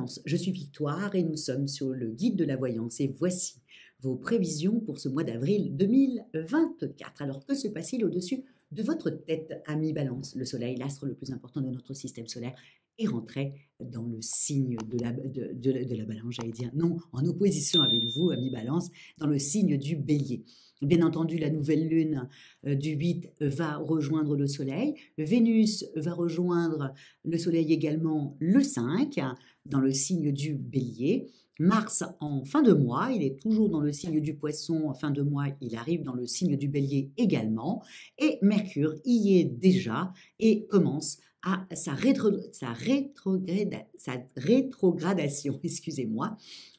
Balance, je suis Victoire et nous sommes sur le guide de la voyance et voici vos prévisions pour ce mois d'avril 2024. Alors que se passe-t-il au-dessus de votre tête, ami Balance? Le Soleil, l'astre le plus important de notre système solaire, est rentré dans le signe de la Balance, j'allais dire, non, en opposition avec vous, ami Balance, dans le signe du Bélier. Bien entendu, la nouvelle lune du 8 va rejoindre le Soleil. Vénus va rejoindre le Soleil également le 5 dans le signe du Bélier. Mars en fin de mois, il est toujours dans le signe du Poisson. En fin de mois, il arrive dans le signe du Bélier également. Et Mercure y est déjà et commence à sa rétrogradation, excusez-moi.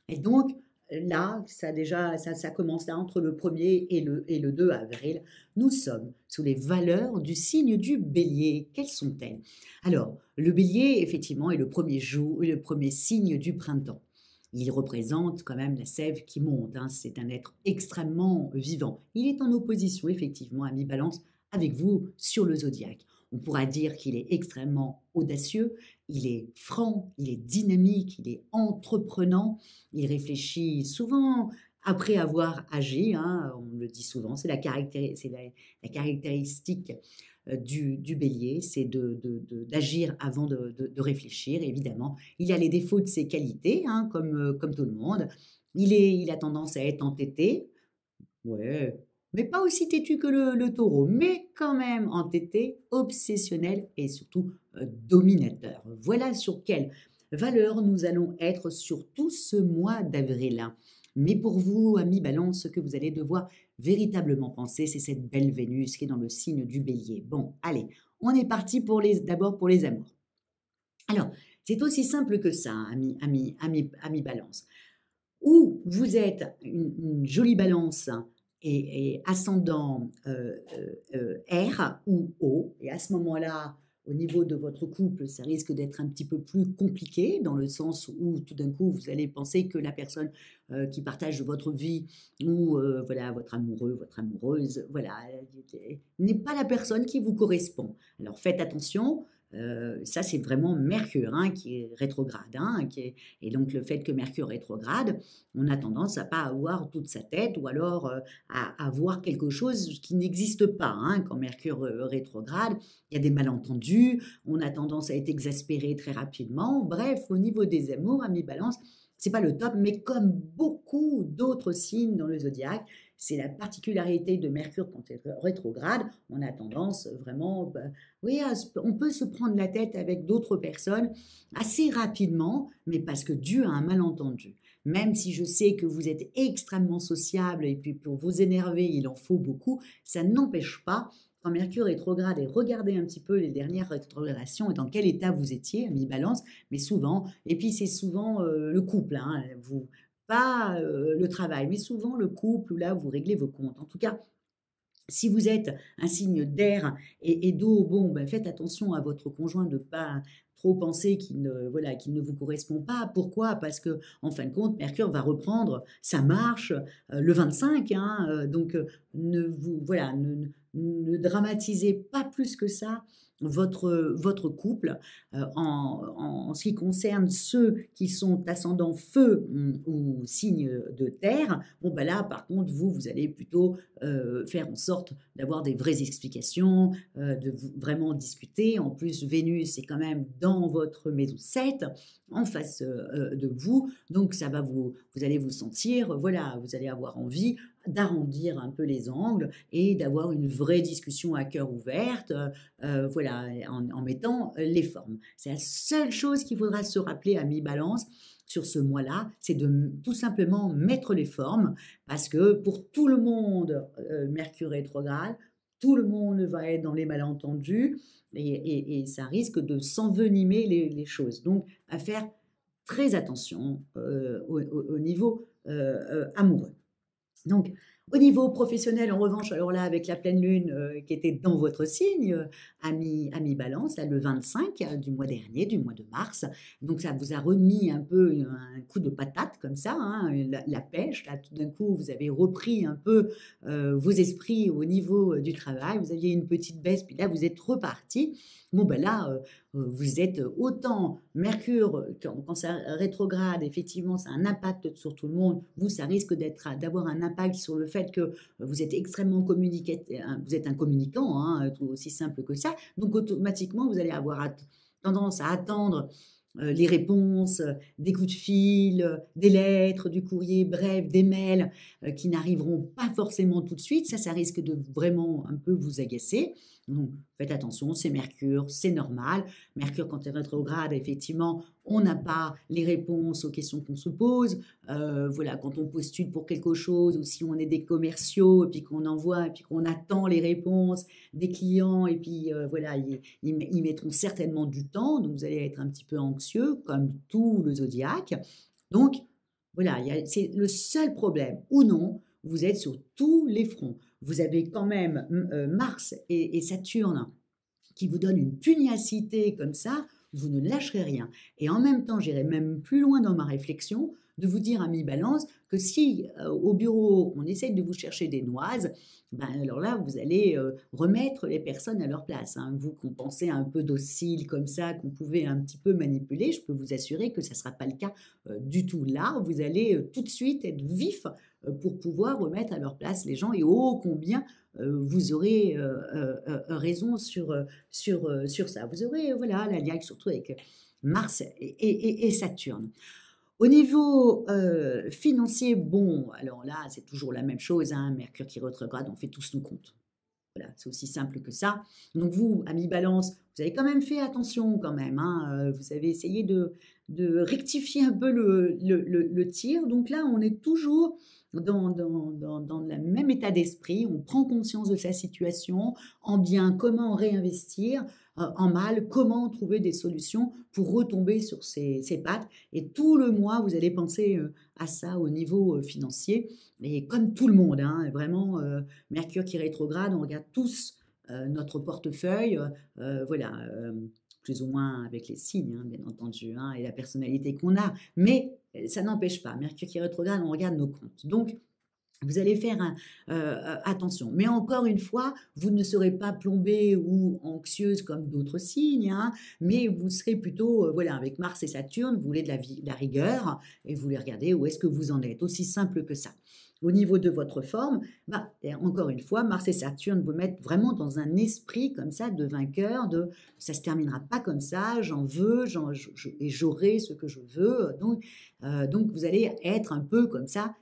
Et donc, là, ça commence là entre le 1er et le 2 avril. Nous sommes sous les valeurs du signe du Bélier. Quelles sont-elles? Alors, le Bélier, effectivement, est le premier jour, le premier signe du printemps. Il représente quand même la sève qui monte. C'est un être extrêmement vivant. Il est en opposition, effectivement, à mi-balance avec vous sur le zodiaque. On pourra dire qu'il est extrêmement audacieux, il est franc, il est dynamique, il est entreprenant, il réfléchit souvent après avoir agi, on le dit souvent, c'est la caractéristique du Bélier, c'est d'agir avant de réfléchir, évidemment. Il a les défauts de ses qualités, comme tout le monde. Il a tendance à être entêté, ouais, mais pas aussi têtu que le taureau, mais quand même entêté, obsessionnel et surtout dominateur. Voilà sur quelle valeur nous allons être sur tout ce mois d'avril. Mais pour vous, amis Balance, ce que vous allez devoir véritablement penser, c'est cette belle Vénus qui est dans le signe du Bélier. Bon, allez, on est parti d'abord pour les amours. Alors, c'est aussi simple que ça, amis Balance. Ou vous êtes une jolie Balance et ascendant R ou O, et à ce moment-là, au niveau de votre couple, ça risque d'être un petit peu plus compliqué, dans le sens où tout d'un coup, vous allez penser que la personne qui partage votre vie, ou voilà, votre amoureux, votre amoureuse, voilà, n'est pas la personne qui vous correspond. Alors faites attention. Ça, c'est vraiment Mercure qui est rétrograde. Et donc, le fait que Mercure rétrograde, on a tendance à pas avoir toute sa tête ou alors à avoir quelque chose qui n'existe pas. Quand Mercure rétrograde, il y a des malentendus, on a tendance à être exaspéré très rapidement. Bref, au niveau des amours, amis Balance, c'est pas le top, mais comme beaucoup d'autres signes dans le zodiaque, c'est la particularité de Mercure quand il est rétrograde, on a tendance vraiment, oui, on peut se prendre la tête avec d'autres personnes assez rapidement, mais parce que dû à un malentendu. Même si je sais que vous êtes extrêmement sociable et puis pour vous énerver, il en faut beaucoup, ça n'empêche pas quand Mercure rétrograde et regardez un petit peu les dernières rétrogradations et dans quel état vous étiez, ami Balance, mais souvent, et puis c'est souvent le couple, pas le travail, mais souvent le couple où là vous réglez vos comptes. En tout cas, si vous êtes un signe d'air et d'eau, bon, faites attention à votre conjoint de ne pas trop penser qu'il ne vous correspond pas. Pourquoi? Parce que en fin de compte, Mercure va reprendre sa marche le 25. Donc, ne dramatisez pas plus que ça votre couple en ce qui concerne ceux qui sont ascendants feu ou signes de terre. Bon, là, par contre, vous allez plutôt faire en sorte d'avoir des vraies explications, de vraiment discuter. En plus, Vénus est quand même dans votre maison 7, en face de vous. Donc, vous allez vous sentir, voilà, vous allez avoir envie d'arrondir un peu les angles et d'avoir une vraie discussion à cœur ouverte, en mettant les formes. C'est la seule chose qu'il faudra se rappeler à mi-balance sur ce mois-là, c'est de tout simplement mettre les formes, parce que pour tout le monde, Mercure rétrograde, tout le monde va être dans les malentendus, et ça risque de s'envenimer les choses. Donc, à faire très attention au niveau amoureux. Donc, au niveau professionnel, en revanche, alors là, avec la pleine lune qui était dans votre signe, ami Balance, là, le 25 du mois dernier, du mois de mars, donc ça vous a remis un peu un coup de patate comme ça, la pêche, là, tout d'un coup, vous avez repris un peu vos esprits au niveau du travail, vous aviez une petite baisse, puis là, vous êtes reparti. Bon, là, vous êtes autant Mercure, quand ça rétrograde, effectivement, ça a un impact sur tout le monde. Vous, ça risque d'avoir un impact sur le fait que vous êtes extrêmement communicatif, vous êtes un communicant, hein, tout aussi simple que ça. Donc, automatiquement, vous allez avoir tendance à attendre les réponses, des coups de fil, des lettres, du courrier, bref, des mails qui n'arriveront pas forcément tout de suite. Ça risque de vraiment un peu vous agacer. Donc, faites attention, c'est Mercure, c'est normal. Mercure, quand il est rétrograde, effectivement, on n'a pas les réponses aux questions qu'on se pose. Voilà, quand on postule pour quelque chose, ou si on est des commerciaux, et puis qu'on envoie, et puis qu'on attend les réponses des clients, et puis voilà, ils mettront certainement du temps, donc vous allez être un petit peu anxieux, comme tout le zodiaque. Donc, voilà, c'est le seul problème, ou non, vous êtes sur tous les fronts. Vous avez quand même Mars et Saturne qui vous donnent une pugnacité comme ça, vous ne lâcherez rien. Et en même temps, j'irai même plus loin dans ma réflexion, de vous dire, ami Balance, que si au bureau, on essaye de vous chercher des noises, ben alors là, vous allez remettre les personnes à leur place. Hein. Vous qu'on pensez un peu docile comme ça, qu'on pouvait un petit peu manipuler, je peux vous assurer que ça ne sera pas le cas du tout. Là, vous allez tout de suite être vif pour pouvoir remettre à leur place les gens et ô combien vous aurez raison sur ça. Vous aurez voilà, la liaison surtout avec Mars et Saturne. Au niveau financier, bon, alors là, c'est toujours la même chose, hein, Mercure qui rétrograde, on fait tous nos comptes. Voilà, c'est aussi simple que ça. Donc vous, amis Balance, vous avez quand même fait attention quand même. Hein, vous avez essayé de rectifier un peu le tir. Donc là, on est toujours dans le même état d'esprit. On prend conscience de sa situation. En bien, comment réinvestir. En mal, comment trouver des solutions pour retomber sur ses pattes. Et tout le mois, vous allez penser à ça au niveau financier. Et comme tout le monde, hein, vraiment, Mercure qui rétrograde, on regarde tous notre portefeuille, voilà, plus ou moins avec les signes, hein, bien entendu, hein, et la personnalité qu'on a. Mais ça n'empêche pas, Mercure qui rétrograde, on regarde nos comptes. Donc, vous allez faire attention. Mais encore une fois, vous ne serez pas plombée ou anxieuse comme d'autres signes, hein, mais vous serez plutôt, voilà, avec Mars et Saturne, vous voulez de la rigueur et vous voulez regarder où est-ce que vous en êtes. Aussi simple que ça. Au niveau de votre forme, bah, encore une fois, Mars et Saturne vous mettent vraiment dans un esprit comme ça de vainqueur, de ça ne se terminera pas comme ça, j'en veux, et j'aurai ce que je veux. Donc, vous allez être un peu comme ça,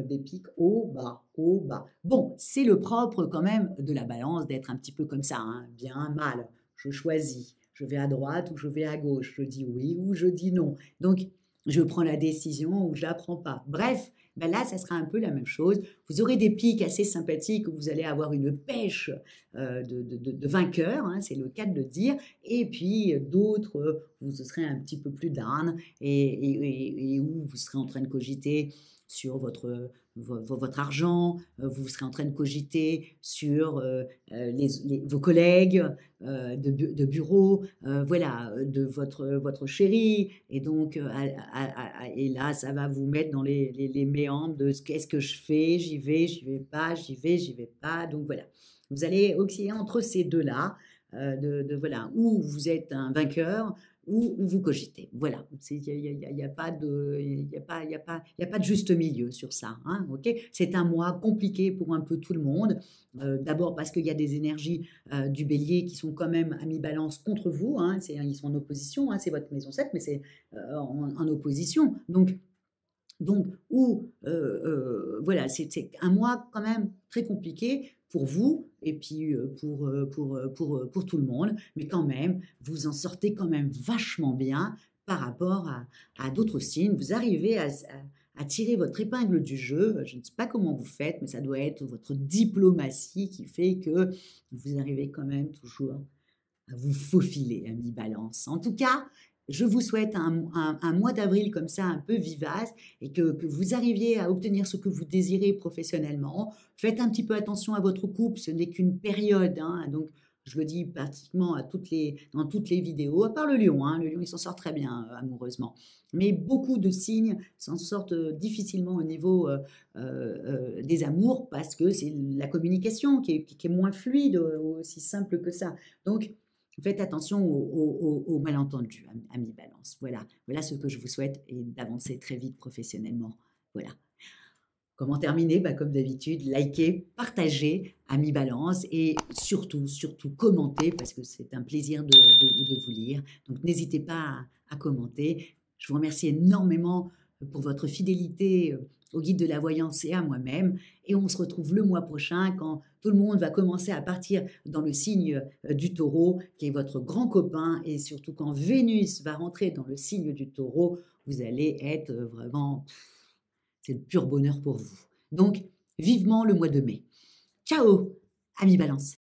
des pics haut, bas, haut, bas. Bon, c'est le propre quand même de la balance d'être un petit peu comme ça, hein, bien, mal. Je choisis, je vais à droite ou je vais à gauche, je dis oui ou je dis non. Donc, je prends la décision ou je la prends pas. Bref, ben là, ça sera un peu la même chose. Vous aurez des pics assez sympathiques où vous allez avoir une pêche de vainqueur, hein, c'est le cas de le dire. Et puis d'autres, vous serez un petit peu plus down et où vous serez en train de cogiter sur votre argent, vous serez en train de cogiter sur vos collègues de bureau, voilà, de votre chéri, et donc et là, ça va vous mettre dans les méandres de qu'est-ce que je fais, j'y vais pas, j'y vais pas, donc voilà. Vous allez osciller entre ces deux-là, voilà, où vous êtes un vainqueur, où vous cogitez. Voilà, il n'y a pas de juste milieu sur ça. Hein, okay, c'est un mois compliqué pour un peu tout le monde. D'abord parce qu'il y a des énergies du bélier qui sont quand même à mi-balance contre vous. Hein, ils sont en opposition, hein, c'est votre maison 7, mais c'est en opposition. Donc, voilà, c'est un mois quand même très compliqué pour vous et puis pour tout le monde, mais quand même, vous en sortez quand même vachement bien par rapport à d'autres signes. Vous arrivez à tirer votre épingle du jeu. Je ne sais pas comment vous faites, mais ça doit être votre diplomatie qui fait que vous arrivez quand même toujours à vous faufiler, ami Balance. En tout cas, je vous souhaite un mois d'avril comme ça, un peu vivace, et que vous arriviez à obtenir ce que vous désirez professionnellement. Faites un petit peu attention à votre couple, ce n'est qu'une période, hein, donc je le dis pratiquement dans toutes les vidéos, à part le lion, hein, le lion il s'en sort très bien amoureusement. Mais beaucoup de signes s'en sortent difficilement au niveau des amours parce que c'est la communication qui est moins fluide, aussi simple que ça. Donc, Faites attention aux malentendus, amis Balance. Voilà, voilà ce que je vous souhaite et d'avancer très vite professionnellement. Voilà. Comment terminer? Bah, comme d'habitude, likez, partagez, amis Balance et surtout, surtout commentez parce que c'est un plaisir de vous lire. Donc n'hésitez pas à commenter. Je vous remercie énormément pour votre fidélité au guide de la voyance et à moi-même. Et on se retrouve le mois prochain quand tout le monde va commencer à partir dans le signe du taureau, qui est votre grand copain. Et surtout quand Vénus va rentrer dans le signe du taureau, vous allez être vraiment... C'est le pur bonheur pour vous. Donc, vivement le mois de mai. Ciao, amis Balance.